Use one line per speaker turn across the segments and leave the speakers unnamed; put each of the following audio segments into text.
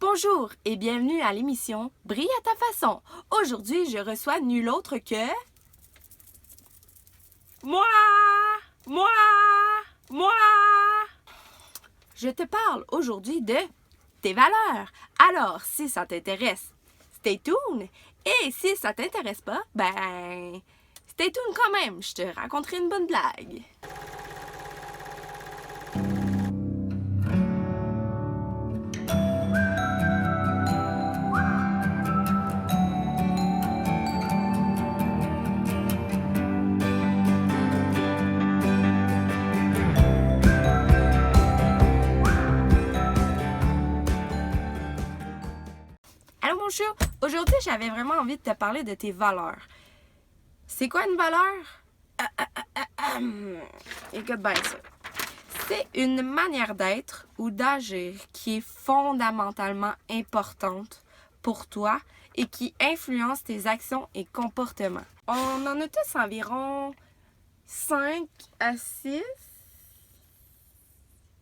Bonjour et bienvenue à l'émission Brille à ta façon. Aujourd'hui, je reçois nul autre que... Moi! Je te parle aujourd'hui de tes valeurs. Alors, si ça t'intéresse, stay tuned. Et si ça t'intéresse pas, ben... stay tuned quand même, je te raconterai une bonne blague. Allô mon chou, aujourd'hui j'avais vraiment envie de te parler de tes valeurs. C'est quoi une valeur? Écoute bien ça. C'est une manière d'être ou d'agir qui est fondamentalement importante pour toi et qui influence tes actions et comportements. On en a tous environ 5 à 6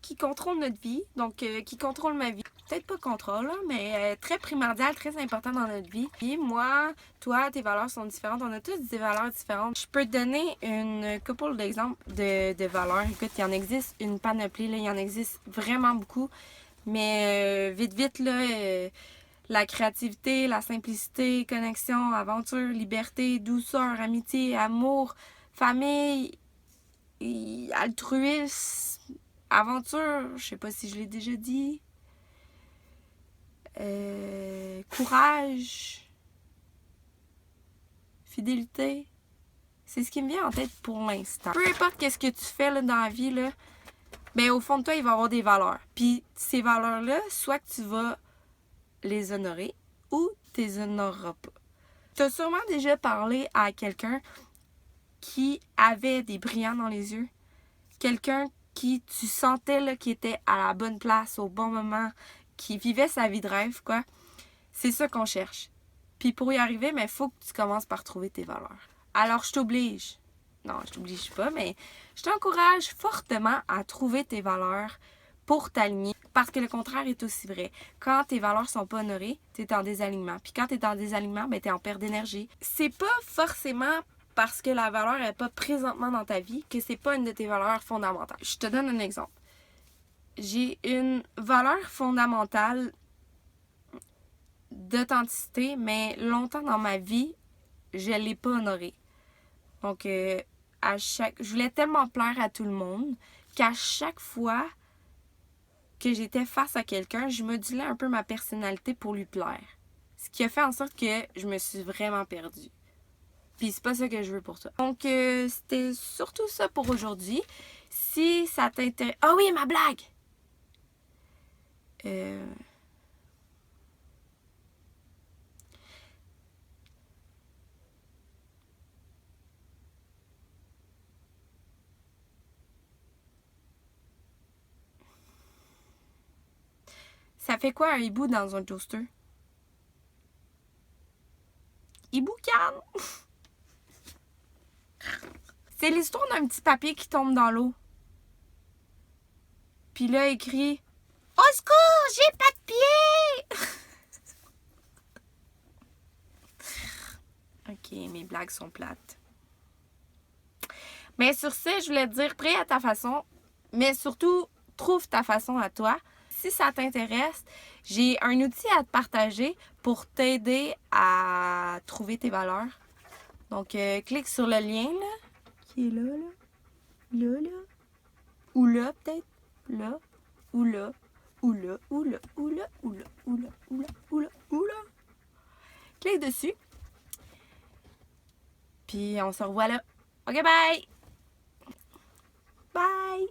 qui contrôlent notre vie, donc qui contrôlent ma vie. Peut-être pas contrôle, mais très primordial, très important dans notre vie. Puis moi, toi, tes valeurs sont différentes. On a tous des valeurs différentes. Je peux te donner une couple d'exemples de valeurs. Écoute, il y en existe une panoplie, là, il y en existe vraiment beaucoup. Mais vite, là, la créativité, la simplicité, connexion, aventure, liberté, douceur, amitié, amour, famille, altruisme, aventure, je sais pas si je l'ai déjà dit. Courage, fidélité, c'est ce qui me vient en tête pour l'instant. Peu importe qu'est-ce que tu fais là, dans la vie, là, ben, au fond de toi, il va y avoir des valeurs. Puis ces valeurs-là, soit que tu vas les honorer ou tu les honoreras pas. Tu as sûrement déjà parlé à quelqu'un qui avait des brillants dans les yeux. Quelqu'un qui tu sentais là, qui était à la bonne place au bon moment, qui vivait sa vie de rêve, quoi. C'est ça qu'on cherche. Puis pour y arriver, il faut que tu commences par trouver tes valeurs. Alors, je t'oblige. Non, je t'oblige pas, mais je t'encourage fortement à trouver tes valeurs pour t'aligner. Parce que le contraire est aussi vrai. Quand tes valeurs sont pas honorées, tu es en désalignement. Puis quand tu es en désalignement, ben, tu es en perte d'énergie. C'est pas forcément parce que la valeur n'est pas présentement dans ta vie que c'est pas une de tes valeurs fondamentales. Je te donne un exemple. J'ai une valeur fondamentale d'authenticité, mais longtemps dans ma vie, je ne l'ai pas honorée. Donc, je voulais tellement plaire à tout le monde qu'à chaque fois que j'étais face à quelqu'un, je modulais un peu ma personnalité pour lui plaire. Ce qui a fait en sorte que je me suis vraiment perdue. Puis c'est pas ça que je veux pour toi. Donc, c'était surtout ça pour aujourd'hui. Si ça t'intéresse... Ah oui, ma blague! Ça fait quoi un hibou dans un toaster? Hibou-can! C'est l'histoire d'un petit papier qui tombe dans l'eau. Puis là, il crie « Au secours, j'ai pas de pied! » Ok, mes blagues sont plates. Mais sur ce, je voulais te dire, prie à ta façon, mais surtout, trouve ta façon à toi. Si ça t'intéresse, j'ai un outil à te partager pour t'aider à trouver tes valeurs. Donc, clique sur le lien, là, qui est là, là, ou là, peut-être, là, ou là, ou là, ou là, ou là, ou là, ou là, ou là, ou là, ou là. Clique dessus. Puis, on se revoit là. OK, bye! Bye!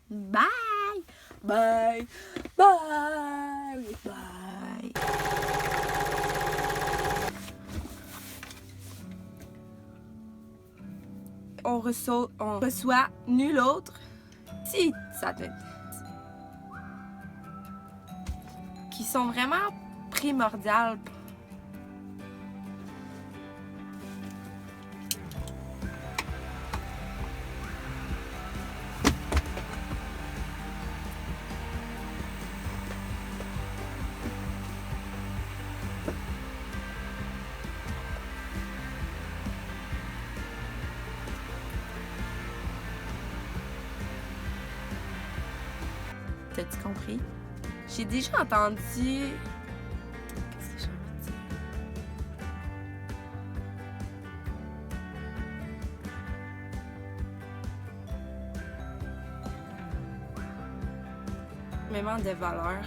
Bye! Bye! Bye! Bye! On reçoit nul autre si ça t'intéresse. Qui sont vraiment primordiales. T'as-tu compris? J'ai déjà entendu... Qu'est-ce que j'ai envie de dire? Énormément de valeurs.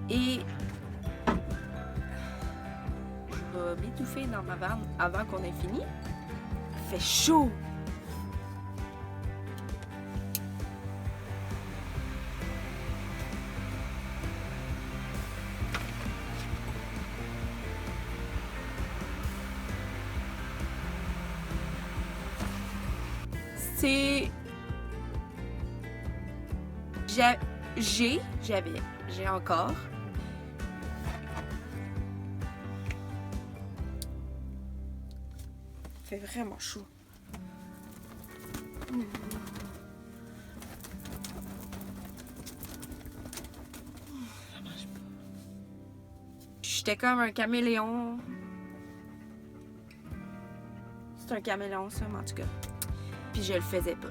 Et je vais m'étouffer dans ma vanne avant qu'on ait fini. Il fait chaud! C'est... J'ai encore... Il fait vraiment chaud. Ça marche pas. J'étais comme un caméléon. C'est un caméléon, ça, mais en tout cas. Puis je le faisais pas.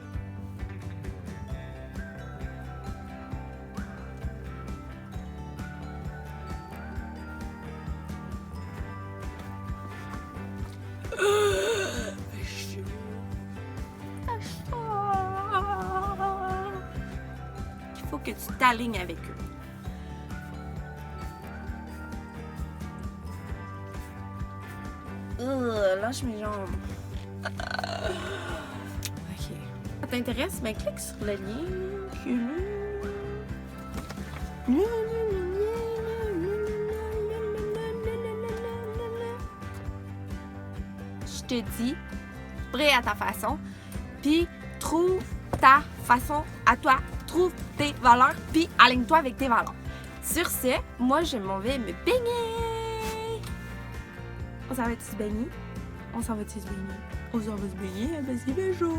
Il faut que tu t'alignes avec eux. Lâche mes jambes. Ok. Ça t'intéresse? Ben clique sur le lien. Je te dis, prêt à ta façon, puis trouve ta façon à toi, trouve tes valeurs, puis aligne-toi avec tes valeurs. Sur ce, moi je m'en vais me baigner. On s'en va-tu se baigner? On s'en va-tu se baigner? On s'en va se baigner parce qu'il fait chaud.